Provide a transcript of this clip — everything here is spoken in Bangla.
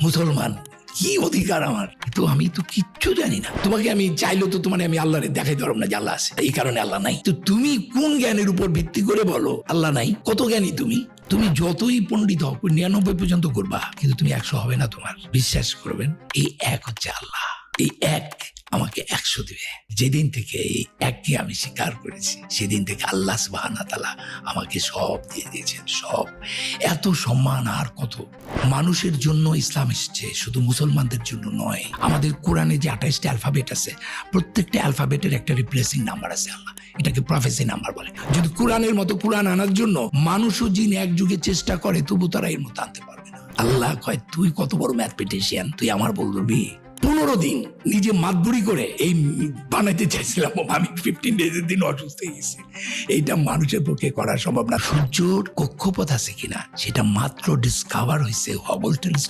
মুসলমান, কি অধিকার আমার? তো আমি তো কিচ্ছু জানি না। তোমাকে আমি চাইলেও তো তোমার আমি আল্লাহরে দেখাইতে পারবো না যে আল্লাহ আছে, এই কারণে আল্লাহ নাই। তো তুমি কোন জ্ঞানের উপর ভিত্তি করে বলো আল্লাহ নাই? কত জ্ঞানী তুমি? তুমি যতই পণ্ডিত হও 99 পর্যন্ত করবা, কিন্তু তুমি 100 হবে না। তোমার বিশ্বাস করবেন, এই এক হচ্ছে আল্লাহ। এই এক আমাকে 100 দিবে। যেদিন থেকে এই এককে আমি স্বীকার করেছি, সেদিন থেকে আল্লাহ সুবহানাহু ওয়া তাআলা আমাকে সব দিয়ে দিয়েছেন, সব। এত সম্মান আর কত! মানুষের জন্য ইসলাম এসেছে, শুধু মুসলমানদের জন্য নয়। আমাদের কোরআনে যে 28টা অ্যালফাবেট আছে, প্রত্যেকটা অ্যালফাবেটের একটা রিপ্লেসিং নাম্বার আছে। আল্লাহ এটাকে প্রফেসি নাম্বার বলে। যদি কোরআনের মতো কোরআন আনার জন্য মানুষ ও জিন এক যুগে চেষ্টা করে, তবু তারা এর মতো আনতে পারবে না। আল্লাহ কয়, তুই কত বড় ম্যাথমেটিশিয়ান, তুই আমার বলবি? 15 দিন নিজে মাতবুরি করে এই বানাইতে চাইছিলাম, আমি 15 ডেজের দিন অসুস্থ হয়ে গেছি। এইটা মানুষের পক্ষে করা সম্ভব না। সূর্যর কক্ষপথ আছে কিনা সেটা মাত্র ডিসকভার হয়েছে হাবল টেলিস্কোপ